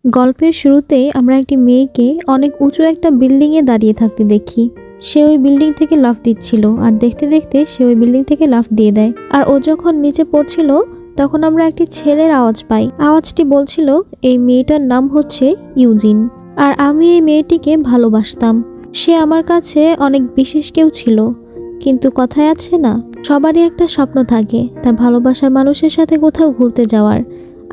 গল্পের শুরুতেই আমরা একটি মেয়েকে অনেক উঁচু একটা বিল্ডিংয়ে দাঁড়িয়ে থাকতে দেখি। সে ওই বিল্ডিং থেকে লাফ দিচ্ছিল আর দেখতে দেখতে সে ওই বিল্ডিং থেকে লাফ দিয়ে দেয়। আর ও যখন নিচে পড়ছিল তখন আমরা একটি ছেলের আওয়াজ পাই। আওয়াজটি বলছিল এই মেয়েটার নাম হচ্ছে ইউজিন, আর আমি এই মেয়েটিকে ভালোবাসতাম। সে আমার কাছে অনেক বিশেষ কেউ ছিল। কিন্তু কথায় আছে না, সবারই একটা স্বপ্ন থাকে তার ভালোবাসার মানুষের সাথে কোথাও ঘুরতে যাওয়ার।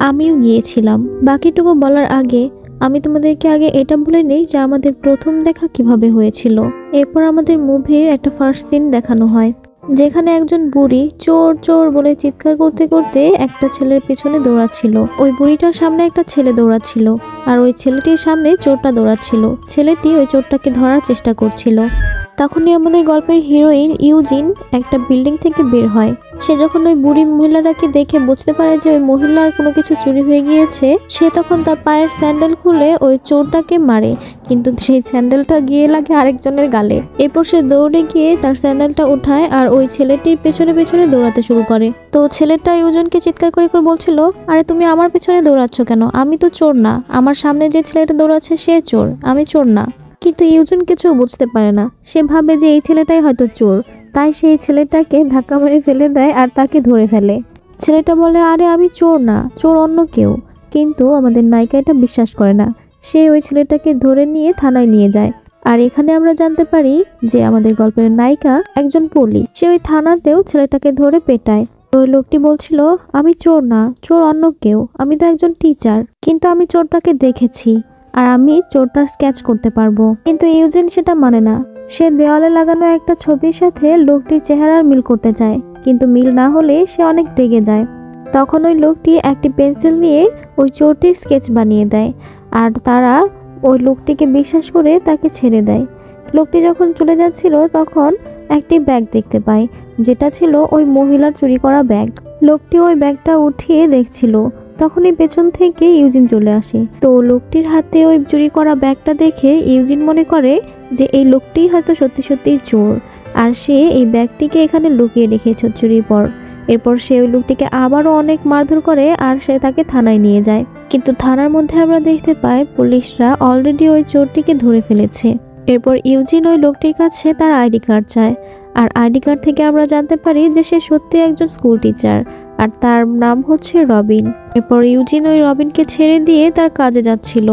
আমিও গিয়েছিলাম। বাকিটুকু বলার আগে আমি তোমাদেরকে আগে এটা বলে নেই যে আমাদের প্রথম দেখা কিভাবে হয়েছিল। এরপর আমাদের মুভির একটা ফার্স্ট সিন দেখানো হয়, যেখানে একজন বুড়ি চোর চোর বলে চিৎকার করতে করতে একটা ছেলের পিছনে দৌড়াচ্ছিল। ওই বুড়িটার সামনে একটা ছেলে দৌড়াচ্ছিল, আর ওই ছেলেটির সামনে চোরটা দৌড়াচ্ছিল। ছেলেটি ওই চোরটাকে ধরার চেষ্টা করছিল। তখনই আমাদের গল্পের হিরোইন ইউজিন একটা বিল্ডিং থেকে বের হয়। সে যখন ওই বুড়ি মহিলাটাকে দেখে বুঝতে পারে যে ওই মহিলার কোনো কিছু চুরি হয়ে গিয়েছে, সে তখন তার পায়ের স্যান্ডেল খুলে ওই চোরটাকে মারে, কিন্তু সেই স্যান্ডেলটা গিয়ে লাগে আরেকজনের গালে। এরপর সে দৌড়ে গিয়ে তার স্যান্ডেলটা উঠায় আর ওই ছেলেটির পেছনে পেছনে দৌড়াতে শুরু করে। তো ছেলেটা ইউজনকে চিৎকার করে করে বলছিল, আরে তুমি আমার পেছনে দৌড়াচ্ছ কেন? আমি তো চোর না, আমার সামনে যে ছেলেটা দৌড়াচ্ছে সে চোর, আমি চোর না। কিন্তু ইউজন কিছু বুঝতে পারে না। সে ভাবে যে এই ছেলেটাই হয়তো চোর, তাই সেই ছেলেটাকে ধাক্কা মেরে ফেলে দেয় আর তাকে ধরে ফেলে। ছেলেটা বলে, আরে আমি চোর না, চোর অন্য কেউ। কিন্তু আমাদের নায়িকা এটা বিশ্বাস করে না। সে ওই ছেলেটাকে ধরে নিয়ে থানায় নিয়ে যায়। আর এখানে আমরা জানতে পারি যে আমাদের গল্পের নায়িকা একজন পুলিশ। সে ওই থানাতেও ছেলেটাকে ধরে পেটায়। ওই লোকটি বলছিল, আমি চোর না, চোর অন্য কেউ, আমি তো একজন টিচার, কিন্তু আমি চোরটাকে দেখেছি আর আমি চোরটার স্কেচ করতে পারবো। কিন্তু ইউজিন সেটা মানে না। সে দেওয়ালে লাগানো একটা ছবির সাথে লোকটির চেহারার মিল করতে চায়, কিন্তু মিল না হলে সে অনেক রেগে যায়। তখন ওই লোকটি একটি পেন্সিল নিয়ে ওই চোরটির স্কেচ বানিয়ে দেয়, আর তারা ওই লোকটিকে বিশ্বাস করে তাকে ছেড়ে দেয়। লোকটি যখন চলে যাচ্ছিল তখন একটি ব্যাগ দেখতে পায়, যেটা ছিল ওই মহিলার চুরি করা ব্যাগ। লোকটি ওই ব্যাগটা উঠিয়ে দেখছিল, তখনই পেছন থেকে ইউজিন চলে আসে। তো লোকটির হাতে ওই চুরি করা ব্যাগটা দেখে ইউজিন মনে করে যে এই লোকটি হয়তো সত্যি সত্যি চোর, আর সে এই ব্যাগটিকে এখানে লুকিয়ে রেখেছে চুরির পর। এরপর সে ওই লোকটিকে আবারও অনেক মারধর করে আর সে তাকে থানায় নিয়ে যায়। কিন্তু থানার মধ্যে আমরা দেখতে পাই পুলিশরা অলরেডি ওই চোরটিকে ধরে ফেলেছে। এরপর ইউজিন ওই লোকটির কাছে তার আইডি কার্ড চায়, আর আইডি কার্ড থেকে আমরা জানতে পারি যে সে সত্যি একজন স্কুল টিচার, আর তার নাম হচ্ছে রবিন। এরপর ইউজিন ওই রবিনকে ছেড়ে দিয়ে তার কাজে যাচ্ছিল,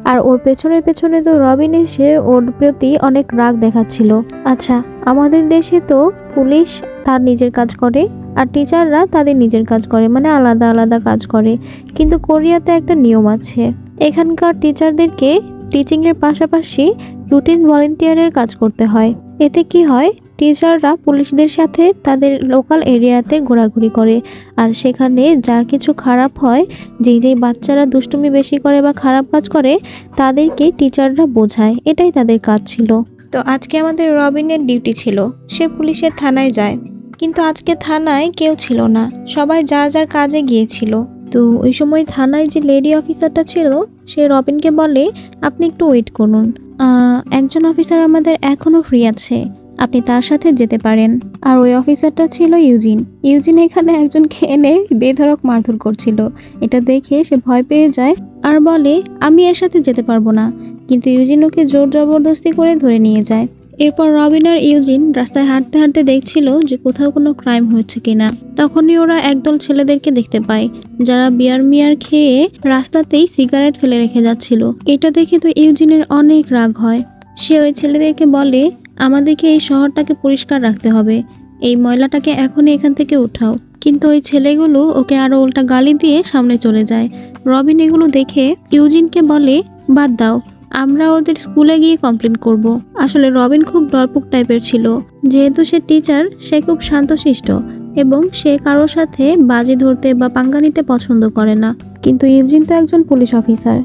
আর ওর পেছনে পেছনে তো রবিন এসে ওর প্রতি অনেক রাগ দেখাচ্ছিল। আচ্ছা, আমাদের দেশে তো পুলিশ তার নিজের কাজ করে আর টিচাররা তাদের নিজের কাজ করে, মানে আলাদা আলাদা কাজ করে। কিন্তু কোরিয়াতে একটা নিয়ম আছে, এখানকার টিচারদেরকে টিচিং এর পাশাপাশি রুটিন ভলেন্টিয়ারের কাজ করতে হয়। এতে কি হয়, টিচাররা পুলিশদের সাথে তাদের লোকাল এরিয়াতে ঘোরাঘুরি করে, আর সেখানে যা কিছু খারাপ হয়, যেই বাচ্চারা দুষ্টুমি বেশি করে বা খারাপ কাজ করে, তাদেরকে টিচাররা বোঝায়। এটাই তাদের কাজ ছিল। তো আজকে আমাদের রবিনের ডিউটি ছিল, সে পুলিশের থানায় যায়। কিন্তু আজকে থানায় কেউ ছিল না, সবাই যার যার কাজে গিয়েছিল। তো ওই সময় থানায় যে লেডি অফিসারটা ছিল সে রবিনকে বলে, আপনি একটু ওয়েট করুন, একজন অফিসার আমাদের এখনো ফ্রি আছে, আপনি তার সাথে যেতে পারেন। আর ওই অফিসারটা ছিল ইউজিন। ইউজিন এখানে একজনকে এনে বেধড়ক মারধর করছিল। এটা দেখে সে ভয় পেয়ে যায় আর বলে, আমি এর সাথে যেতে পারবো না। কিন্তু ইউজিন ওকে জোর জবরদস্তি করে ধরে নিয়ে যায়। এরপর রবিন আর ইউজিন রাস্তায় হাঁটতে হাঁটতে দেখছিল যে কোথাও কোনো ক্রাইম হয়েছে কিনা। তখনই ওরা একদল ছেলেদেরকে দেখতে পায় যারা বিয়ার মিয়ার খেয়ে রাস্তাতেই সিগারেট ফেলে রেখে যাচ্ছিল। এটা দেখে তো ইউজিনের অনেক রাগ হয়। সে ওই ছেলেদেরকে বলে, আমাদেরকে এই শহরটাকে পরিষ্কার রাখতে হবে, এই ময়লাটাকে এখনই এখান থেকে উঠাও। কিন্তু ওই ছেলেগুলো ওকে আরো উল্টা গালি দিয়ে সামনে চলে যায়। রবিন এগুলো দেখে ইউজিনকে বলে, বাদ দাও, আমরা ওদের স্কুলে গিয়ে কমপ্লেন করব। আসলে রবিন খুব ডরপুক টাইপের ছিল। যেহেতু সে টিচার, সে খুব শান্তশিষ্ট এবং সে কারোর সাথে বাজি ধরতে বা পাঙ্গা নিতে পছন্দ করে না। কিন্তু ইউজিন তো একজন পুলিশ অফিসার,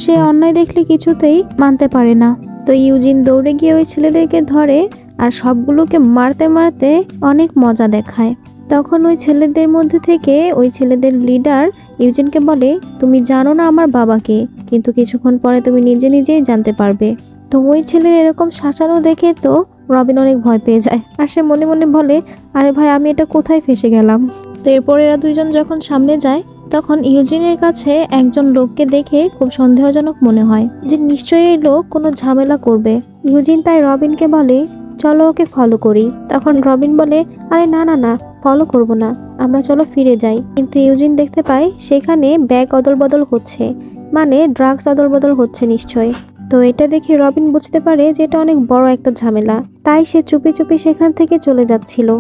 সে অন্যায় দেখলে কিছুতেই মানতে পারে না। তো ইউজিন দৌড়ে গিয়ে ওই ছেলেদেরকে ধরে আর সবগুলোকে মারতে মারতে অনেক মজা দেখায়। তখন ওই ছেলেদের মধ্যে থেকে ওই ছেলেদের লিডার ইউজিনকে বলে, তুমি জানো না আমার বাবাকে, কিন্তু কিছুক্ষণ পরে তুমি নিজে নিজেই জানতে পারবে। তো ওই ছেলের এরকম শাসানো দেখে তো রবিন অনেক ভয় পেয়ে যায়, আর সে মনে মনে বলে, আরে ভাই, আমি এটা কোথায় ফেসে গেলাম। তো এরপর এরা দুইজন যখন সামনে যায় তখন ইউজিনের কাছে একজন লোককে দেখে খুব সন্দেহজনক মনে হয় যে নিশ্চয়ই এই লোক কোনো ঝামেলা করবে। ইউজিন তাই রবিনকে বলে, চলো ওকে ফলো করি। তখন রবিন বলে, আরে না না না, ফলো করব না, আমরা চলো ফিরে যাই। কিন্তু ইউজিন দেখতে পায় সেখানে ব্যাগ অদল বদল হচ্ছে, মানে ড্রাগস অদল বদল হচ্ছে নিশ্চয়। তো এটা দেখে রবিন বুঝতে পারে যে এটা অনেক বড় একটা ঝামেলা, তাই সে চুপি চুপি সেখান থেকে চলে যাচ্ছিল।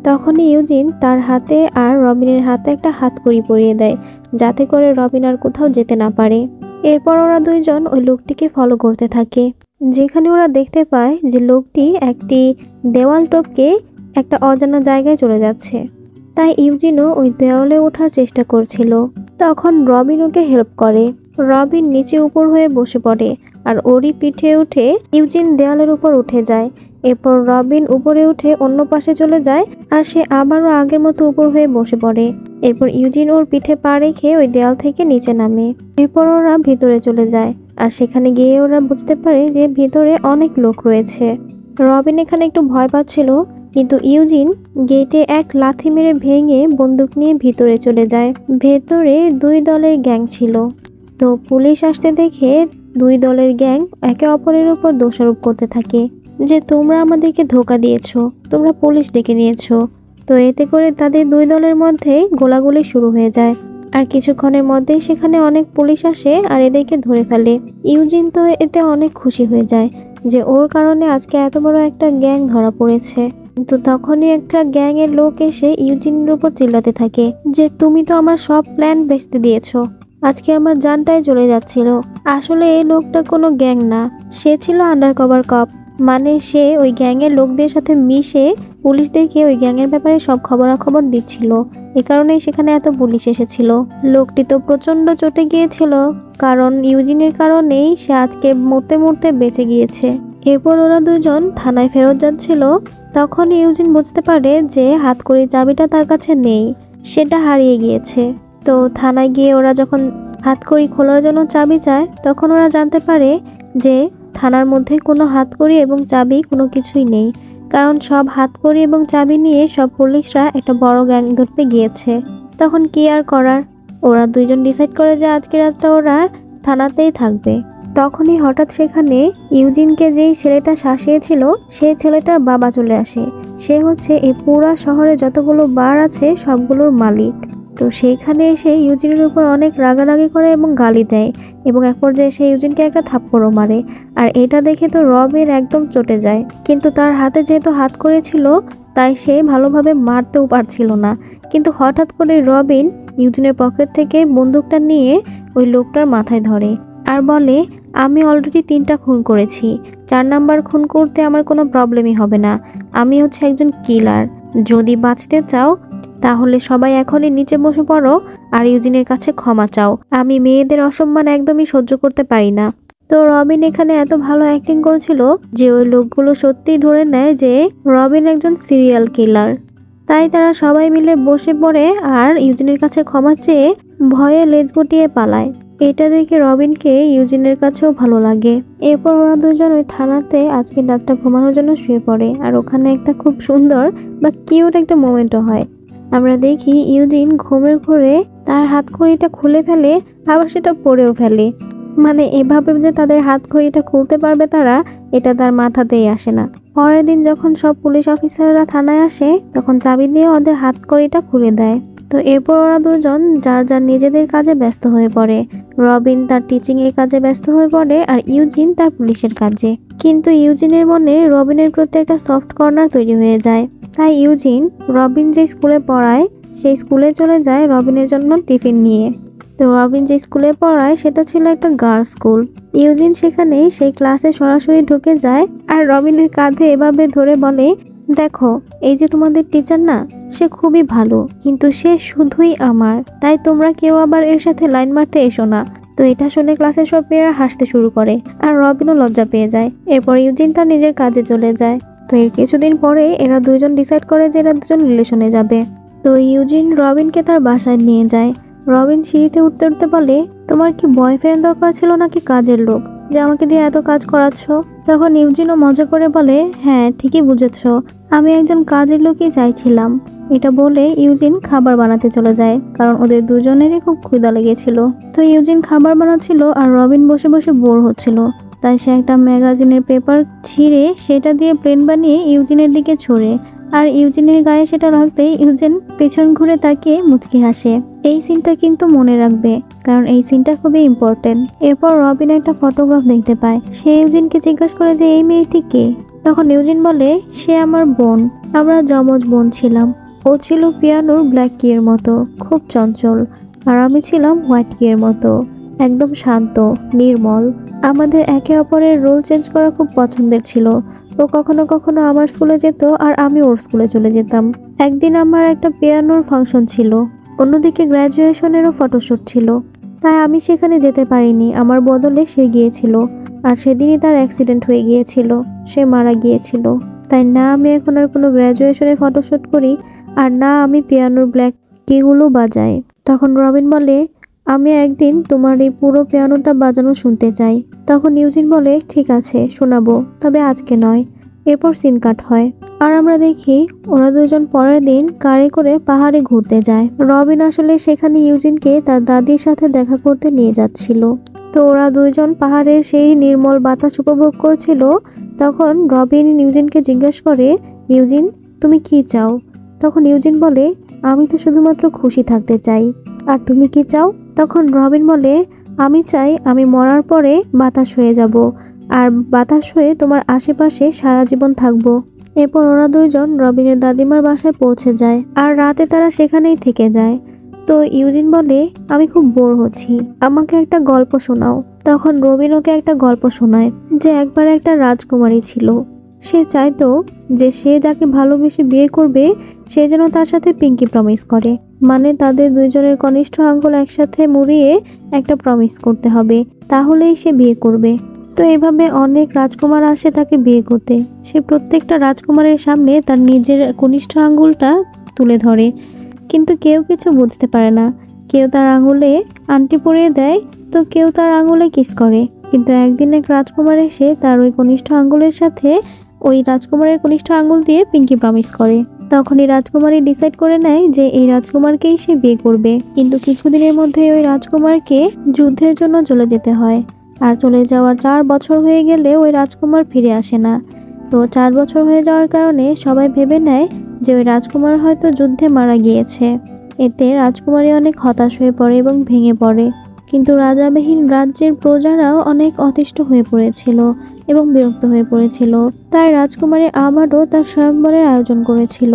তখনই ইউজিন তার হাতে আর রবিনের হাতে একটা হাতকড়ি পরিয়ে দেয়, যাতে করে রবিন আর কোথাও যেতে না পারে। এরপর ওরা দুইজন ওই লোকটিকে ফলো করতে থাকে, যেখানে ওরা দেখতে পায় যে লোকটি একটি দেওয়াল টপকে একটা অজানা জায়গায় চলে যাচ্ছে। তাই ইউজিনও ওই দেওয়ালে ওঠার চেষ্টা করছিল। তখন রবিন ওকে হেল্প করে। রবিন নিচে উপর হয়ে বসে পড়ে আর ওরই পিঠে উঠে ইউজিন দেওয়ালের উপর উঠে যায়। এরপর রবিন উপরে উঠে অন্য পাশে চলে যায় আর সে আবারও আগের মতো উপর হয়ে বসে পড়ে। এরপর ইউজিন ওর পিঠে পা রেখে ওই দেওয়াল থেকে নিচে নামে। এরপর ওরা ভিতরে চলে যায় আর সেখানে গিয়ে ওরা বুঝতে পারে যে ভিতরে অনেক লোক রয়েছে। রবিন এখানে একটু ভয় পাচ্ছিল, কিন্তু ইউজিন গেটে এক লাথি মেরে ভেঙে বন্দুক নিয়ে ভিতরে চলে যায়। ভেতরে দুই দলের গ্যাং ছিল। তো পুলিশ আসতে দেখে দুই দলের গ্যাং একে অপরের উপর দোষারোপ করতে থাকে যে তোমরা আমাদেরকে ধোঁকা দিয়েছো, তোমরা পুলিশ ডেকে নিয়েছো। তো এতে করে তাদের দুই দলের মধ্যে গোলাগুলি শুরু হয়ে যায়। আর কিছুক্ষণের মধ্যেই সেখানে অনেক পুলিশ আসে আর এদেরকে ধরে ফেলে। ইউজিন তো এতে অনেক খুশি হয়ে যায় যে ওর কারণে আজকে এত বড় একটা গ্যাং ধরা পড়েছে। কিন্তু তখনই একটা গ্যাং এর লোক এসে ইউজিনের উপর চিল্লাতে থাকে যে তুমি তো আমার সব প্ল্যান ভেস্তে দিয়েছো, আজকে আমার জানটাই চলে যাচ্ছিল। আসলে এই লোকটা কোনো গ্যাং না, সে ছিল আন্ডারকভার কপ, মানে সে ওই গ্যাংয়ের লোকদের সাথে মিশে পুলিশদেরকে ওই গ্যাংয়ের ব্যাপারে সব খবরাখবর দিচ্ছিল। এ কারণেই সেখানে এত পুলিশ এসেছিল। লোকটি তো প্রচন্ড চটে গিয়েছিল, কারণ ইউজিনের কারণেই সে আজকে মরতে মরতে বেঁচে গিয়েছে। এরপর ওরা দুজন থানায় ফেরত যাচ্ছিল। তখন ইউজিন বুঝতে পারে যে হাতকড়ির চাবিটা তার কাছে নেই, সেটা হারিয়ে গিয়েছে। তো থানায় গিয়ে ওরা যখন হাতকড়ি খোলার জন্য চাবি চায়, তখন ওরা জানতে পারে যে থানার মধ্যে কোনো হাতকড়ি এবং চাবি কোনো কিছুই নেই, কারণ সব হাতকড়ি এবং চাবি নিয়ে সব পুলিশরা একটা বড় গ্যাং ধরতে গিয়েছে। তখন কি আর করার, ওরা দুইজন ডিসাইড করে যে আজকে রাতটা ওরা থানাতেই থাকবে। তখনই হঠাৎ সেখানে ইউজিনকে যেই ছেলেটা শাসিয়েছিল সেই ছেলেটার বাবা চলে আসে। সে হচ্ছে এই পুরা শহরে যতগুলো বার আছে সবগুলোর মালিক। তো সেইখানে এসে ইউজিনের উপর অনেক রাগারাগি করে এবং গালি দেয়, এবং এক পর্যায়ে সে ইউজিনকে একটা থাপ্পড়ও মারে। আর এটা দেখে তো রবিন একদম চটে যায়, কিন্তু তার হাতে যেহেতু হাত করেছিল তাই সে ভালোভাবে মারতেও পারছিল না। কিন্তু হঠাৎ করে রবিন ইউজিনের পকেট থেকে বন্দুকটা নিয়ে ওই লোকটার মাথায় ধরে আর বলে, আমি অলরেডি 3টা খুন করেছি, 4 নাম্বার খুন করতে আমার কোনো প্রবলেমই হবে না। আমি হচ্ছে একজন কিলার, যদি বাঁচতে চাও তাহলে সবাই এখনই নিচে বসে পড়ো আর ইউজিনের কাছে ক্ষমা চাও। আমি মেয়েদের অসম্মান একদমই সহ্য করতে পারি না। তো রবিন এখানে এত ভালো অ্যাক্টিং করেছিল যে ওই লোকগুলো সত্যিই ধরে নেয় যে রবিন একজন সিরিয়াল কিলার। তাই তারা সবাই মিলে বসে পড়ে আর ইউজিনের কাছে ক্ষমা চেয়ে ভয়ে লেজ গুটিয়ে পালায়। এটা দেখে রবিনকে ইউজিনের কাছেও ভালো লাগে। এরপর ওরা দুজন ওই থানাতে আজকে রাতটা ঘুমানোর জন্য শুয়ে পড়ে, আর ওখানে একটা খুব সুন্দর বা কিউট একটা মোমেন্টও হয়। আমরা দেখি ইউজিন ঘুমের ঘোরে তার হাতকড়িটা খুলে ফেলে, আবার সেটা পরেও ফেলে। মানে এভাবে যে তাদের হাতকড়িটা খুলতে পারবে তারা, এটা তার মাথাতেই আসে না। পরের দিন যখন সব পুলিশ অফিসাররা থানায় আসে, তখন চাবি দিয়ে ওদের হাতকড়িটা খুলে দেয়। তো এরপর ওরা দুজন যার যার নিজেদের কাজে ব্যস্ত হয়ে পড়ে। রবিন তার টিচিং এর কাজে ব্যস্ত হয়ে পড়ে আর ইউজিন তার পুলিশের কাজে। কিন্তু ইউজিনের মনে রবিনের প্রতি একটা সফট কর্নার তৈরি হয়ে যায়। তাই ইউজিন রবিন যে স্কুলে পড়ায় সেই স্কুলে চলে যায় রবিনের জন্য টিফিন নিয়ে। তো রবিন যে স্কুলে পড়ায় সেটা ছিল একটা গার্লস স্কুল। ইউজিন সেখানে সেই ক্লাসে সরাসরি ঢুকে যায় আর রবিনের কাঁধে এভাবে ধরে বলে, দেখো এই যে তোমাদের টিচার না, সে খুবই ভালো, কিন্তু সে শুধুই আমার, তাই তোমরা কেউ আবার এর সাথে লাইন মারতে এসো না। তো এটা শুনে ক্লাসের সব মেয়েরা হাসতে শুরু করে আর রবিনও লজ্জা পেয়ে যায়। এরপর ইউজিন তার নিজের কাজে চলে যায়। তো এর কিছুদিন পরে এরা দুইজন ডিসাইড করে যে এরা দুজন রিলেশনে যাবে। তো ইউজিন রবিনকে তার বাসায় নিয়ে যায়। রবিন সিঁড়িতে উঠতে উঠতে বলে, তোমার কি বয়ফ্রেন্ড দরকার ছিল নাকি কাজের লোক, যে আমাকে দিয়ে এত কাজ করাচ্ছ? তখন ইউজিনও মজা করে বলে, হ্যাঁ ঠিকই বুঝেছ, আমি একজন কাজের লোকই চাইছিলাম। এটা বলে ইউজিন খাবার বানাতে চলে যায়, কারণ ওদের দুজনেরই খুব ক্ষুধা লেগেছিল। তো ইউজিন খাবার বানাচ্ছিল আর রবিন বসে বসে বোর হচ্ছিল। তাই সে একটা ম্যাগাজিনের পেপার ছিঁড়ে সেটা দিয়ে প্লেন বানিয়ে ইউজিনের দিকে ছুঁড়ে, আর ইউজিনের গায়ে সেটা লাগতেই ইউজিন পেছন ঘুরে তাকে মুচকি হাসে। এই সিনটা কিন্তু মনে রাখবে, কারণ এই সিনটা খুবই ইম্পর্টেন্ট। এরপর রবিন একটা ফটোগ্রাফ দেখতে পায়। সে ইউজিনকে জিজ্ঞাসা করে যে এই মেয়েটি কে। তখন ইউজিন বলে, সে আমার বোন, আমরা যমজ বোন ছিলাম। ও ছিল পিয়ানোর ব্ল্যাক কিয়ের মতো, খুব চঞ্চল, আর আমি ছিলাম হোয়াইট কিয়ের মতো, একদম শান্ত, নির্মল। আমাদের একে অপরের রোল চেঞ্জ করা খুব পছন্দের ছিল। ও কখনো কখনো আমার স্কুলে যেত আর আমি ওর স্কুলে চলে যেতাম। একদিন আমার একটা পিয়ানোর ফাংশন ছিল, অন্যদিকে গ্র্যাজুয়েশনেরও ফটোশ্যুট ছিল, তাই আমি সেখানে যেতে পারিনি। আমার বদলে সে গিয়েছিল, আর সেদিনই তার অ্যাক্সিডেন্ট হয়ে গিয়েছিল, সে মারা গিয়েছিল। তাই না আমি এখন আর কোনো গ্র্যাজুয়েশনে ফটোশ্যুট করি, আর না আমি পিয়ানোর ব্ল্যাক কিগুলো বাজাই। তখন রবিন বলে, আমি একদিন তোমার এই পুরো পিয়ানোটা বাজানো শুনতে চাই। তখন ইউজিন বলে, ঠিক আছে শোনাবো, তবে আজকে নয়। এরপর সিন কাট হয়, আর আমরা দেখি ওরা দুজন পরের দিন কারে করে পাহাড়ে ঘুরতে যায়। রবিন আসলে সেখানে ইউজিনকে তার দাদির সাথে দেখা করতে নিয়ে যাচ্ছিল। তো ওরা দুইজন পাহাড়ের সেই নির্মল বাতাস উপভোগ করছিল। তখন রবিন ইউজিনকে জিজ্ঞাসা করে, ইউজিন তুমি কি চাও? তখন ইউজিন বলে, আমি তো শুধুমাত্র খুশি থাকতে চাই, আর তুমি কি চাও? তখন রবিন বলে, আমি চাই আমি মরার পরে বাতাস হয়ে যাব, আর বাতাস হয়ে তোমার আশেপাশে সারা জীবন থাকবো। এরপর ওরা দুইজন রবিনের দাদিমার বাসায় পৌঁছে যায়, আর রাতে তারা সেখানেই থেকে যায়। তো ইউজিন বলে, আমি খুব বোর হচ্ছি, আমাকে একটা গল্প শোনাও। তখন রবিন ওকে একটা গল্প শোনায় যে একবার একটা রাজকুমারী ছিল। সে চাইতো যে সে যাকে ভালোবেসে বিয়ে করবে সে যেন তার সাথে পিঙ্কি প্রমিস করে, মানে তাদের দুইজনের কনিষ্ঠ আঙ্গুল একসাথে মুড়িয়ে একটা প্রমিস করতে হবে, তাহলেই সে বিয়ে করবে। তো এভাবে অনেক রাজকুমার আসে তাকে বিয়ে করতে। সে প্রত্যেকটা রাজকুমারের সামনে তার নিজের কনিষ্ঠ আঙ্গুলটা তুলে ধরে, কিন্তু কেউ কিছু বুঝতে পারে না। কেউ তার আঙুলে আংটি পরিয়ে দেয়, তো কেউ তার আঙুলে কিস করে। কিন্তু একদিন এক রাজকুমার এসে তার ওই কনিষ্ঠ আঙ্গুলের সাথে ওই রাজকুমারের কনিষ্ঠ আঙ্গুল দিয়ে পিঙ্কি প্রমিস করে। তখনই রাজকুমারী ডিসাইড করে নেয় যে এই রাজকুমারকেই সে বিয়ে করবে। কিন্তু কিছুদিনের মধ্যে ওই রাজকুমারকে যুদ্ধের জন্য চলে যেতে হয়, আর চলে যাওয়ার 4 বছর হয়ে গেলে ওই রাজকুমার ফিরে আসে না। তো 4 বছর হয়ে যাওয়ার কারণে সবাই ভেবে নেয় যে ওই রাজকুমার হয়তো যুদ্ধে মারা গিয়েছে। এতে রাজকুমারী অনেক হতাশ হয়ে পড়ে এবং ভেঙে পড়ে। কিন্তু রাজাবিহীন রাজ্যের প্রজারাও অনেক অতিষ্ঠ হয়ে পড়েছিল এবং বিরক্ত হয়ে পড়েছিল। তাই রাজকুমারী আবারও তার স্বয়ংবরের আয়োজন করেছিল,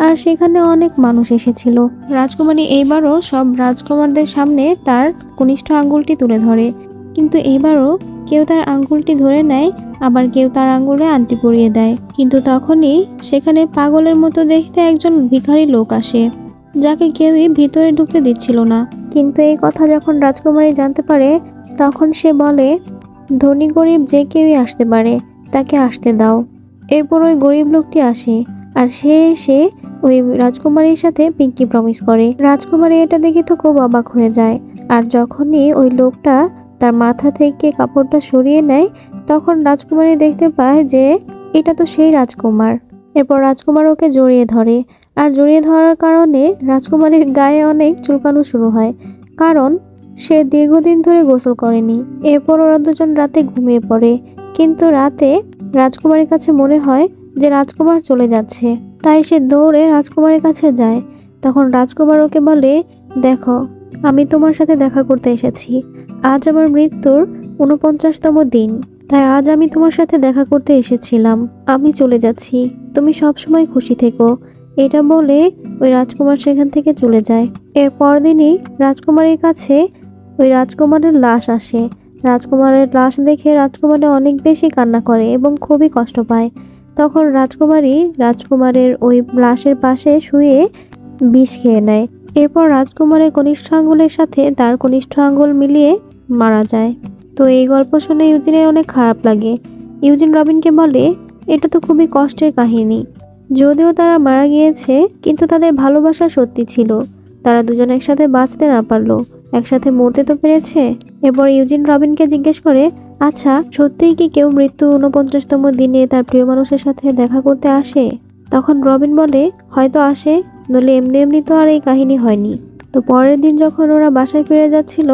আর সেখানে অনেক মানুষ এসেছিল। রাজকুমারী এইবারও সব রাজকুমারদের সামনে তার কনিষ্ঠ আঙ্গুলটি তুলে ধরে, কিন্তু এবারও কেউ তার আঙ্গুলটি ধরে নেয়, আবার কেউ তার আঙ্গুলে আংটি পরিয়ে দেয়। কিন্তু তখনই সেখানে পাগলের মতো দেখতে একজন ভিখারি লোক আসে, যাকে কেউই ভিতরে ঢুকতে দিচ্ছিল না। কিন্তু এই কথা যখন রাজকুমারী জানতে পারে, তখন সে বলে, ধনী গরিব যে কেউই আসতে পারে, তাকে আসতে দাও। এরপর ওই গরিব লোকটি আসে, আর সে এসে ওই রাজকুমারীর সাথে পিঙ্কি প্রমিস করে। রাজকুমারী এটা দেখে তো খুব অবাক হয়ে যায়, আর যখনই ওই লোকটা তার মাথা থেকে কাপড়টা সরিয়ে নেয়, তখন রাজকুমারী দেখতে পায় যে এটা তো সেই রাজকুমার। এরপর রাজকুমার ওকে জড়িয়ে ধরে, আর জড়িয়ে ধরার কারণে রাজকুমারীর গায়ে অনেক চুলকানো শুরু হয়, কারণ সে দীর্ঘদিন ধরে গোসল করেনি। এরপর ওরা দুজন রাতে ঘুমিয়ে পড়ে, কিন্তু রাতে রাজকুমারীর কাছে মনে হয় যে রাজকুমার চলে যাচ্ছে, তাই সে দৌড়ে রাজকুমারের কাছে যায়। তখন রাজকুমার ওকে বলে, দেখো আমি তোমার সাথে দেখা করতে এসেছি, আজ আমার মৃত্যুর 49তম দিন, তাই আজ আমি তোমার সাথে দেখা করতে এসেছিলাম, আমি চলে যাচ্ছি, তুমি সবসময় খুশি থেকো। এটা বলে ওই রাজকুমার সেখান থেকে চলে যায়। এর পরদিনই রাজকুমারীর কাছে ওই রাজকুমারের লাশ আসে। রাজকুমারের লাশ দেখে রাজকুমারী অনেক বেশি কান্না করে এবং খুবই কষ্ট পায়। তখন রাজকুমারী রাজকুমারের ওই লাশের পাশে শুয়ে বিষ খেয়ে নেয়। এরপর রাজকুমারের কনিষ্ঠ আঙ্গুলের সাথে তার কনিষ্ঠ আঙ্গুল মিলিয়ে মারা যায়। তো এই গল্প শুনে ইউজিনের অনেক খারাপ লাগে। ইউজিন রবিনকে বলে, এটা তো খুবই কষ্টের কাহিনী। যদিও তারা মারা গিয়েছে, কিন্তু তাদের ভালোবাসা সত্যি ছিল। তারা দুজন একসাথে বাঁচতে না পারলো, একসাথে মরতে তো পেরেছে। এরপর ইউজিন রবিনকে জিজ্ঞেস করে, আচ্ছা সত্যিই কি কেউ মৃত্যুর 49তম দিনে তার প্রিয় মানুষের সাথে দেখা করতে আসে? তখন রবিন বলে, হয়তো আসে, নইলে এমনি এমনি তো আর এই কাহিনী হয়নি। তো পরের দিন যখন ওরা বাসায় ফিরে যাচ্ছিল,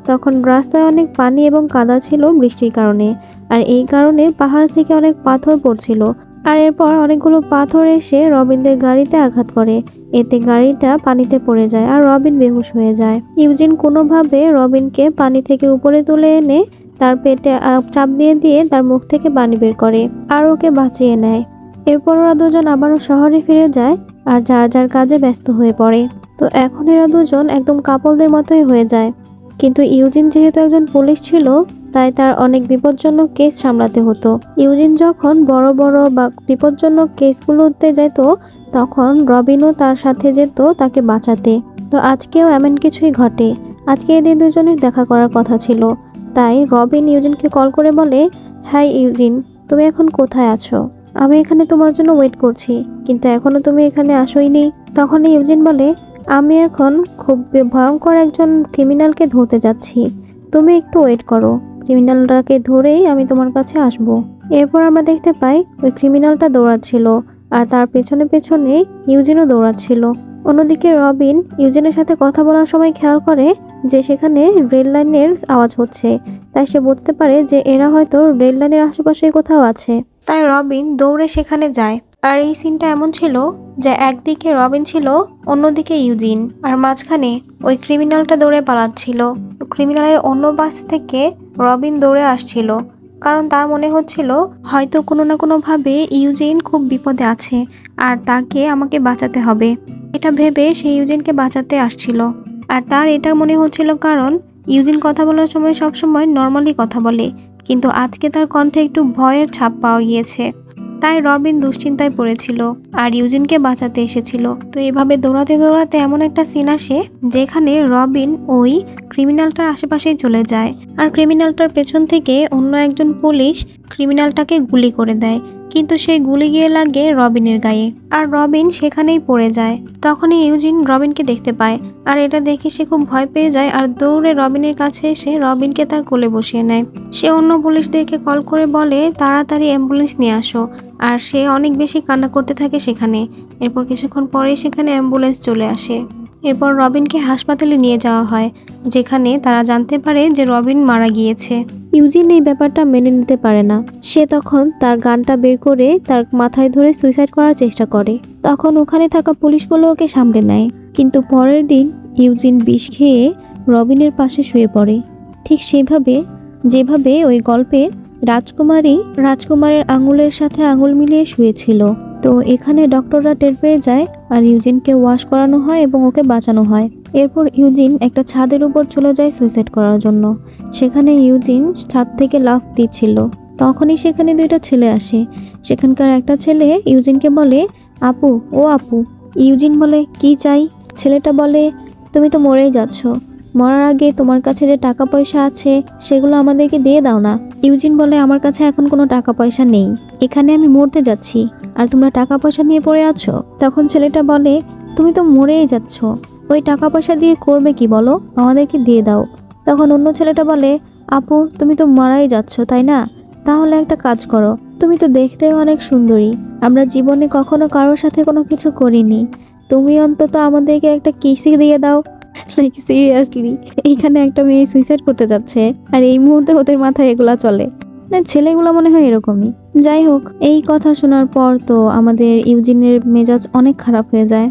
তখন রাস্তায় অনেক পানি এবং কাদা ছিল বৃষ্টির কারণে। আর এই কারণে পাহাড় থেকে অনেক পাথর পড়ছিল। আর এরপর অনেকগুলো পাথর এসে রবিনদের গাড়িতে আঘাত করে। এতে গাড়িটা পানিতে পড়ে যায় আর রবিন বেহুশ হয়ে যায়। ইউজিন কোনোভাবে রবিনকে পানি থেকে উপরে তুলে এনে তার পেটে চাপ দিয়ে দিয়ে তার মুখ থেকে পানি বের করে আর ওকে বাঁচিয়ে নেয়। এরপর ওরা দুজন আবারও শহরে ফিরে যায় আর যার যার কাজে ব্যস্ত হয়ে পড়ে। তো এখন এরা দুজন একদম কাপলদের মতোই হয়ে যায়। কিন্তু ইউজিন যেহেতু একজন পুলিশ ছিল, তাই তার অনেক বিপজ্জনক কেস সামলাতে হতো। ইউজিন যখন বড় বড় বা বিপজ্জনক কেসগুলোতে যেত, তখন রবিনও তার সাথে যেত তাকে বাঁচাতে। তো আজকেও এমন কিছুই ঘটে। আজকে এদের দুজনের দেখা করার কথা ছিল। তাই রবিন ইউজিনকে কল করে বলে, হাই ইউজিন, তুমি এখন কোথায় আছো? আমি এখানে তোমার জন্য ওয়েট করছি, কিন্তু এখনো তুমি এখানে আসোইনি। তখন ইউজিন বলে, আমি এখন খুব ভয়ঙ্কর একজন ক্রিমিনালকে ধরতে যাচ্ছি, তুমি একটু ওয়েট করো, ক্রিমিনালটাকে ধরেই আমি তোমার কাছে আসব। এরপর আমরা দেখতে পাই ওই ক্রিমিনালটা দৌড়াচ্ছিল আর তার পেছনে পেছনে ইউজিনও দৌড়াচ্ছিল। অন্যদিকে রবিন ইউজিনের সাথে কথা বলার সময় খেয়াল করে যে সেখানে রেল লাইনের আওয়াজ হচ্ছে। তাই সে বুঝতে পারে যে এরা হয়তো রেল লাইনের আশেপাশে কোথাও আছে। তাই রবিন দৌড়ে সেখানে যায়। আর এই সিনটা এমন ছিল যে একদিকে রবিন ছিল, অন্যদিকে ইউজিন, আর মাঝখানে ওই ক্রিমিনালটা দৌড়ে পালাচ্ছিল। তো ক্রিমিনালের অন্য পাশ থেকে রবিন দৌড়ে আসছিল, কারণ তার মনে হচ্ছিল হয়তো কোনো না কোনোভাবে ইউজিন খুব বিপদে আছে আর তাকে আমাকে বাঁচাতে হবে। এটা ভেবে সে ইউজিনকে বাঁচাতে আসছিল। আর তার এটা মনে হচ্ছিল কারণ ইউজিন কথা বলার সময় সবসময় নর্মালি কথা বলে, কিন্তু আজকে তার কণ্ঠে একটু ভয়ের ছাপ পাওয়া গিয়েছে। তাই রবিন দুশ্চিন্তায় পড়েছিল আর ইউজিনকে বাঁচাতে এসেছিল। তো এভাবে দৌড়াতে দৌড়াতে এমন একটা সিন আসে যেখানে রবিন ওই ক্রিমিনালটার আশেপাশেই চলে যায় আর ক্রিমিনালটার পেছন থেকে অন্য একজন পুলিশ ক্রিমিনালটাকে গুলি করে দেয়, কিন্তু সেই গুলি গিয়ে লাগে রবিনের গায়ে আর রবিন সেখানেই পড়ে যায়। তখনই ইউজিন রবিনকে দেখতে পায় আর এটা দেখে সে খুব ভয় পেয়ে যায় আর দৌড়ে রবিনের কাছে এসে রবিনকে তার কোলে বসিয়ে নেয়। সে অন্য পুলিশদেরকে কল করে বলে তাড়াতাড়ি অ্যাম্বুলেন্স নিয়ে আসো, আর সে অনেক বেশি কান্না করতে থাকে সেখানে। এরপর কিছুক্ষণ পরেই সেখানে অ্যাম্বুলেন্স চলে আসে। এরপর রবিনকে হাসপাতালে নিয়ে যাওয়া হয়, যেখানে তারা জানতে পারে যে রবিন মারা গিয়েছে। ইউজিন এই ব্যাপারটা মেনে নিতে পারে না। সে তখন তার গানটা বের করে তার মাথায় ধরে সুইসাইড করার চেষ্টা করে। তখন ওখানে থাকা পুলিশগুলো ওকে সামলে নেয়। কিন্তু পরের দিন ইউজিন বিষ খেয়ে রবিনের পাশে শুয়ে পড়ে, ঠিক সেভাবে যেভাবে ওই গল্পে রাজকুমারের আঙুলের সাথে আঙুল মিলিয়ে শুয়েছিল। তো এখানে ডক্টররা টের পেয়ে যায় আর ইউজিনকে ওয়াশ করানো হয় এবং ওকে বাঁচানো হয়। এরপর ইউজিন একটা ছাদের উপর চলে যায় সুইসাইড করার জন্য। সেখানে ইউজিন ছাদ থেকে লাফ দিচ্ছিল, তখনই সেখানে দুইটা ছেলে আসে। সেখানকার একটা ছেলে ইউজিনকে বলে, আপু, ও আপু। ইউজিন বলে, কি চাই? ছেলেটা বলে, তুমি তো মরেই যাচ্ছ, মরার আগে তোমার কাছে যে টাকা পয়সা আছে সেগুলো আমাদেরকে দিয়ে দাও না। ইউজিন বলে, আমার কাছে এখন কোনো টাকা পয়সা নেই, এখানে আমি মরতে যাচ্ছি আর তোমরা টাকা পয়সা নিয়ে পড়ে আছো। তখন ছেলেটা বলে, তুমি তো মরেই যাচ্ছ, ওই টাকা পয়সা দিয়ে করবে কি বলো, আমাদেরকে দিয়ে দাও। তখন অন্য ছেলেটা বলে, আপু তুমি তো মারাই যাচ্ছ তাই না, তাহলে একটা কাজ করো, তুমি তো দেখতে অনেক সুন্দরী, আমরা জীবনে কখনো কারোর সাথে কোনো কিছু করিনি, তুমি অন্তত আমাদেরকে একটা কিসি দিয়ে দাও। লাইক সিরিয়াসলি, এইখানে একটা মেয়ে সুইসাইড করতে যাচ্ছে আর এই মুহূর্তে ওদের মাথায় এগুলা চলে না। ছেলেগুলো মনে হয় এরকমই। যাই হোক, এই কথা শোনার পর তো আমাদের ইউজিনের মেজাজ অনেক খারাপ হয়ে যায়।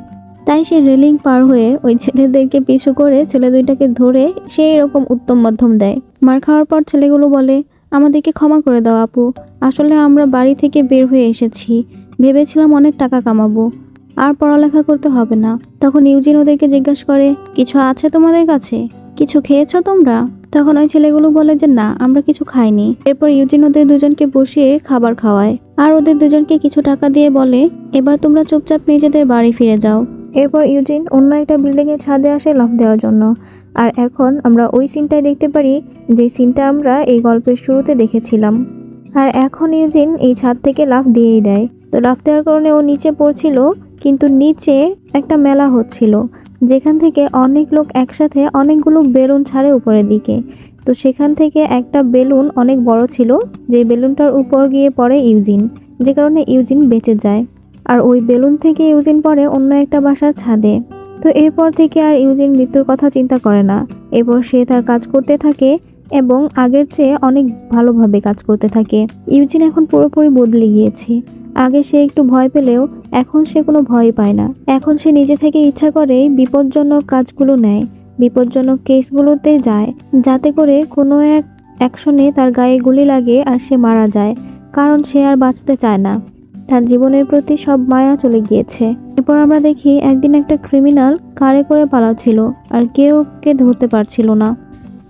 তাই সে রেলিং পার হয়ে ওই ছেলেদেরকে পিছু করে ছেলে দুইটাকে ধরে সেই রকম উত্তম মধ্যম দেয়। মার খাওয়ার পর ছেলেগুলো বলে, আমাদেরকে ক্ষমা করে দাও আপু, আসলে আমরা বাড়ি থেকে বের হয়ে এসেছি, ভেবেছিলাম অনেক টাকা কামাবো, আর পড়ালেখা করতে হবে না। তখন ইউজিন ওদেরকে জিজ্ঞাসা করে, কিছু আছে তোমাদের কাছে, কিছু খেয়েছো তোমরা? তখন ওই ছেলেগুলো বলে যে না, আমরা কিছু খাইনি। এরপর ইউজিন ওদের দুজনকে বসিয়ে খাবার খাওয়ায় আর ওদের দুজনকে কিছু টাকা দিয়ে বলে, এবার তোমরা চুপচাপ নিজেদের বাড়ি ফিরে যাও। এরপর ইউজিন অন্য একটা বিল্ডিং এর ছাদে আসে লাফ দেওয়ার জন্য। আর এখন আমরা ওই সিনটাই দেখতে পারি যে সিনটা আমরা এই গল্পের শুরুতে দেখেছিলাম। আর এখন ইউজিন এই ছাদ থেকে লাফ দিয়েই দেয়। তো লাফ দেওয়ার কারণে ও নিচে পড়ছিল, কিন্তু নিচে একটা মেলা হচ্ছিল যেখান থেকে অনেক লোক একসাথে অনেকগুলো বেলুন ছাড়ে উপরের দিকে। তো সেখান থেকে একটা বেলুন অনেক বড় ছিল, যে বেলুনটার উপর গিয়ে পড়ে ইউজিন, যে কারণে ইউজিন বেঁচে যায়। আর ওই বেলুন থেকে ইউজিন পড়ে অন্য একটা বাসার ছাদে। তো এরপর থেকে আর ইউজিন মৃত্যুর কথা চিন্তা করে না। এরপর সে তার কাজ করতে থাকে এবং আগের চেয়ে অনেক ভালোভাবে কাজ করতে থাকে। ইউজিন এখন পুরোপুরি বদলে গিয়েছে। আগে সে একটু ভয় পেলেও এখন সে কোনো ভয় পায় না। এখন সে নিজে থেকে ইচ্ছা করে বিপজ্জনক কাজগুলো নেয়, বিপজ্জনক কেসগুলোতে যায়, যাতে করে কোনো এক অ্যাকশনে তার গায়ে গুলি লাগে আর সে মারা যায়, কারণ সে আর বাঁচতে চায় না। তার জীবনের প্রতি সব মায়া চলে গিয়েছে। এরপর আমরা দেখি একদিন একটা ক্রিমিনাল কারে করে পালাচ্ছিল আর কেউ ওকে ধরতে পারছিল না।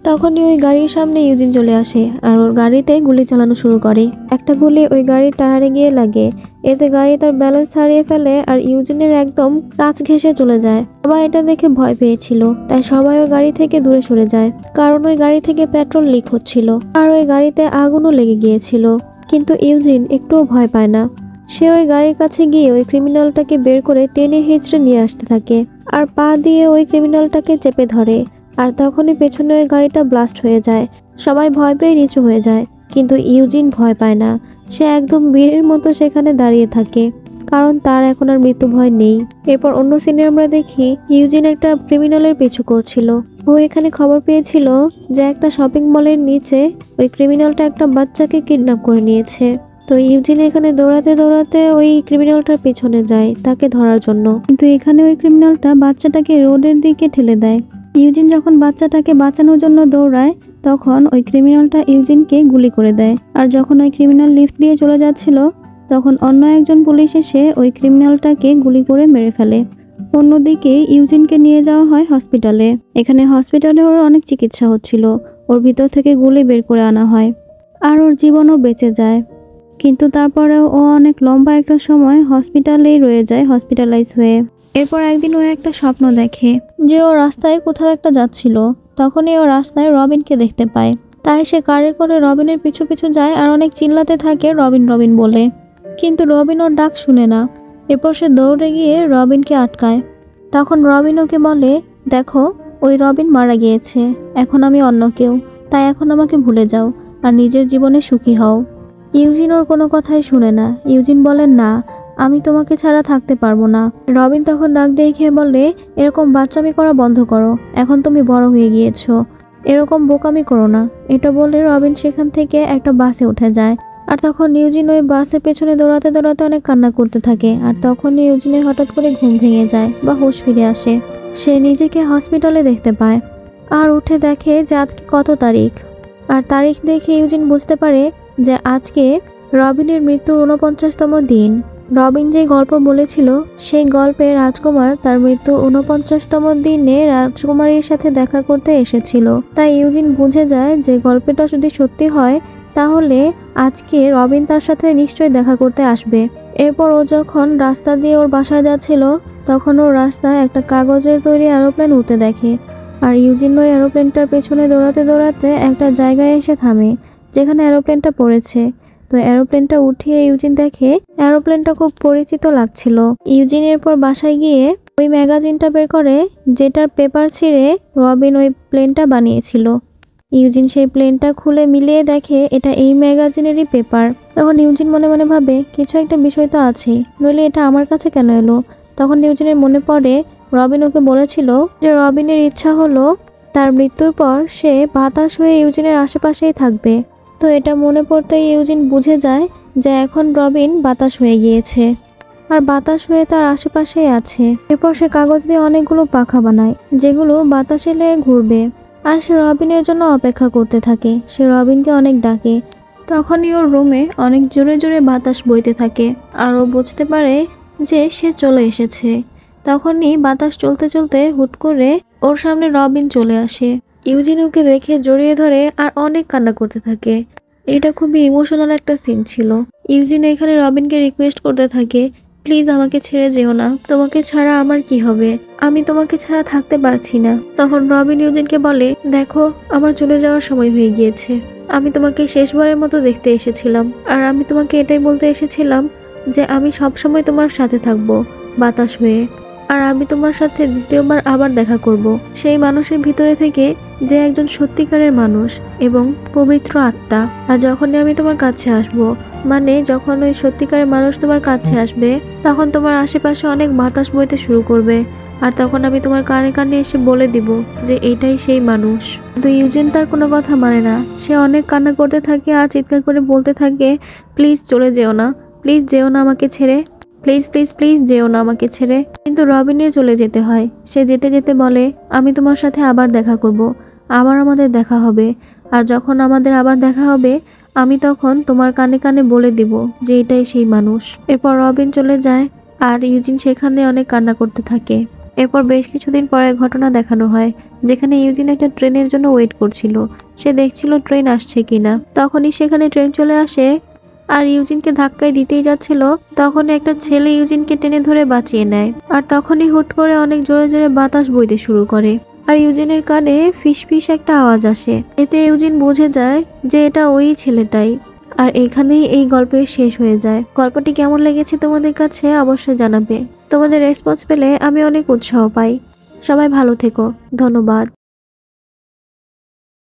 তখনই ওই গাড়ির সামনে ইউজিন চলে আসে আর ওর গাড়িতে গুলি চালানো শুরু করে। একটা গুলি ওই গাড়ির টায়ারে গিয়ে লাগে, এতে গাড়ি তার ব্যালেন্স হারিয়ে ফেলে আর ইউজিনের একদম কাছ ঘেঁষে চলে যায়। সবাই এটা দেখে ভয় পেয়েছিল, তাই সবাই ওই গাড়ি থেকে দূরে সরে যায়, কারণ ওই গাড়ি থেকে পেট্রোল লিক হচ্ছিল আর ওই গাড়িতে আগুনও লেগে গিয়েছিল। কিন্তু ইউজিন একটুও ভয় পায় না। সে ওই গাড়ির কাছে গিয়ে ওই ক্রিমিনালটাকে বের করে টেনে হিঁচড়ে নিয়ে আসতে থাকে আর পা দিয়ে ওই ক্রিমিনালটাকে চেপে ধরে। আর তখনই পেছনে ওই গাড়িটা ব্লাস্ট হয়ে যায়। সবাই ভয় পেয়ে নিচু হয়ে যায়, কিন্তু ইউজিন ভয় পায় না। সে একদম বীরের মতো সেখানে দাঁড়িয়ে থাকে, কারণ তার এখন আর মৃত্যু ভয় নেই। এরপর অন্য সিনে আমরা দেখি ইউজিন একটা ক্রিমিনালের পিছু করছিল। ও এখানে খবর পেয়েছিল যে একটা শপিং মলের নিচে ওই ক্রিমিনালটা একটা বাচ্চাকে কিডন্যাপ করে নিয়েছে। তো ইউজিন এখানে দৌড়াতে দৌড়াতে ওই ক্রিমিনালটার পিছনে যায় তাকে ধরার জন্য, কিন্তু এখানে ওই ক্রিমিনালটা বাচ্চাটাকে রোডের দিকে ঠেলে দেয়। ইউজিন যখন বাচ্চাটাকে বাঁচানোর জন্য দৌড়ায়, তখন ওই ক্রিমিনালটা ইউজিনকে গুলি করে দেয়। আর যখন ওই ক্রিমিনাল লিফট দিয়ে চলে যাচ্ছিল, তখন অন্য একজন পুলিশ এসে ওই ক্রিমিনালটাকে গুলি করে মেরে ফেলে। অন্যদিকে ইউজিনকে নিয়ে যাওয়া হয় হসপিটালে। এখানে হসপিটালে ওর অনেক চিকিৎসা হচ্ছিল, ওর ভিতর থেকে গুলি বের করে আনা হয় আর ওর জীবনও বেঁচে যায়। কিন্তু তারপরেও ও অনেক লম্বা একটা সময় হসপিটালেই রয়ে যায়, হসপিটালাইজ হয়ে। এরপর একদিন ও একটা স্বপ্ন দেখে যে ও রাস্তায় কোথাও একটা যাচ্ছিল। তখনই ও রাস্তায় রবিনকে দেখতে পায়, তাই সে কারে করে রবিনের পিছু পিছু যায় আর অনেক চিল্লাতে থাকে রবিন রবিন বলে। কিন্তু রবিন ওর ডাক শুনে না। এরপর সে দৌড়ে গিয়ে রবিনকে আটকায়। তখন রবিন ওকে বলে, দেখো, ওই রবিন মারা গিয়েছে, এখন আমি অন্য কেউ, তাই এখন আমাকে ভুলে যাও আর নিজের জীবনে সুখী হও। ইউজিন ওর কোনো কথাই শুনে না। ইউজিন বলেন, না, আমি তোমাকে ছাড়া থাকতে পারবো না। রবিন তখন রাগ দেখিয়ে বলে, এরকম বাচ্চামি করা বন্ধ করো, এখন তুমি বড় হয়ে গিয়েছো, এরকম বোকামি করো না। এটা বলে রবিন সেখান থেকে একটা বাসে উঠে যায়। আর তখন ইউজিন ওই বাসের পেছনে দৌড়াতে দৌড়াতে অনেক কান্না করতে থাকে। আর তখন ইউজিনের হঠাৎ করে ঘুম ভেঙে যায় বা হুঁশ ফিরে আসে। সে নিজেকে হসপিটালে দেখতে পায় আর উঠে দেখে যে আজকে কত তারিখ। আর তারিখ দেখে ইউজিন বুঝতে পারে যে আজকে রবিনের মৃত্যুর 49তম দিন। রবিন যে গল্প বলেছিল, সেই গল্পে রাজকুমার তার মৃত্যুর 49তম দিনে রাজকুমারীর সাথে দেখা করতে এসেছিল। তাই ইউজিন বুঝে যায় যে গল্পটা যদি সত্যি হয়, তাহলে আজকে রবিন তার সাথে নিশ্চয়ই দেখা করতে আসবে। এরপর ও যখন রাস্তা দিয়ে ওর বাসায় যাচ্ছিল, তখন ওর রাস্তায় একটা কাগজের তৈরি এরোপ্লেন উঠতে দেখে। আর ইউজিন ওই এরোপ্লেনটার পেছনে দৌড়াতে দৌড়াতে একটা জায়গায় এসে থামে, যেখানে এরোপ্লেনটা পড়েছে। তো এরোপ্লেনটা উঠিয়ে ইউজিন দেখে এরোপ্লেনটা খুব পরিচিত লাগছিল। ইউজিন এরপর বাসায় গিয়ে ওই ম্যাগাজিনটা বের করে, যেটার পেপার ছিঁড়ে রবিন ওই প্লেনটা বানিয়েছিল। ইউজিন সেই প্লেনটা খুলে মিলিয়ে দেখে এটা এই ম্যাগাজিনেরই পেপার। তখন ইউজিন মনে মনে ভাবে, কিছু একটা বিষয় তো আছে, নইলে এটা আমার কাছে কেন এলো। তখন ইউজিনের মনে পড়ে রবিন ওকে বলেছিল যে রবিনের ইচ্ছা হলো তার মৃত্যুর পর সে বাতাস হয়ে ইউজিনের আশেপাশেই থাকবে। তো এটা মনে পড়তেই ইউজিন বুঝে যায় যে এখন রবিন বাতাস হয়ে গিয়েছে আর বাতাস হয়ে তার আশেপাশেই আছে। এরপর সে কাগজ দিয়ে অনেকগুলো পাখা বানায়, যেগুলো বাতাস এলে ঘুরবে। আর সে রবিনের জন্য অপেক্ষা করতে থাকে। সে রবিনকে অনেক ডাকে। তখনই ওর রুমে অনেক জোরে জোরে বাতাস বইতে থাকে আর ও বুঝতে পারে যে সে চলে এসেছে। তখনই বাতাস চলতে চলতে হুট করে ওর সামনে রবিন চলে আসে। ইউজিন ওকে দেখে জড়িয়ে ধরে আর অনেক কান্না করতে থাকে। এটা খুবই ইমোশনাল একটা সিন ছিল। ইউজিন এখানে রবিনকে রিকোয়েস্ট করতে থাকে, প্লিজ আমাকে ছেড়ে যেও না, তোমাকে ছাড়া আমার কি হবে, আমি তোমাকে ছাড়া থাকতে পারছি না। তখন রবিন ইউজিনকে বলে, দেখো, আমার চলে যাওয়ার সময় হয়ে গিয়েছে, আমি তোমাকে শেষবারের মতো দেখতে এসেছিলাম আর আমি তোমাকে এটাই বলতে এসেছিলাম যে আমি সবসময় তোমার সাথে থাকবো বাতাস হয়ে। আর আমি তোমার সাথে দ্বিতীয়বার আবার দেখা করব। সেই মানুষের ভিতরে থেকে যে একজন সত্যিকারের মানুষ এবং পবিত্র আত্মা। আর যখনই আমি তোমার কাছে আসব, মানে যখন ওই সত্যিকারের মানুষ তোমার কাছে আসবে, তখন তোমার আশেপাশে অনেক বাতাস বইতে শুরু করবে। আর তখন আমি তোমার কানে কানে এসে বলে দিব যে এটাই সেই মানুষ। কিন্তু ইউজিন তার কোনো কথা মানে না। সে অনেক কান্না করতে থাকে আর চিৎকার করে বলতে থাকে, প্লিজ চলে যেও না, প্লিজ যেও না আমাকে ছেড়ে, প্লিজ প্লিজ প্লিজ যেও না আমাকে ছেড়ে। কিন্তু রবিনের চলে যেতে হয়। সে যেতে যেতে বলে, আমি তোমার সাথে আবার দেখা করব, আবার আমাদের দেখা হবে। আর যখন আমাদের আবার দেখা হবে, আমি তখন তোমার কানে কানে বলে দিব যে এটাই সেই মানুষ। এরপর রবিন চলে যায় আর ইউজিন সেখানে অনেক কান্না করতে থাকে। এরপর বেশ কিছুদিন পরে ঘটনা দেখানো হয়, যেখানে ইউজিন একটা ট্রেনের জন্য ওয়েট করছিল। সে দেখছিল ট্রেন আসছে কিনা। তখনই সেখানে ট্রেন চলে আসে আর ইউজিনকে ধাক্কায় দিতেই যাচ্ছিল। তখন একটা ছেলে ইউজিনকে টেনে ধরে বাঁচিয়ে নেয়। আর তখনই হুট করে অনেক জোরে জোরে বাতাস বইতে শুরু করে আর ইউজিনের কানে ফিসফিস একটা আওয়াজ আসে। এতে ইউজিন বুঝে যায় যে এটা ওই ছেলেটাই। আর এখানেই এই গল্পের শেষ হয়ে যায়। গল্পটি কেমন লেগেছে তোমাদের কাছে অবশ্যই জানাবে। তোমাদের রেসপন্স পেলে আমি অনেক উৎসাহ পাই। সবাই ভালো থেকো। ধন্যবাদ।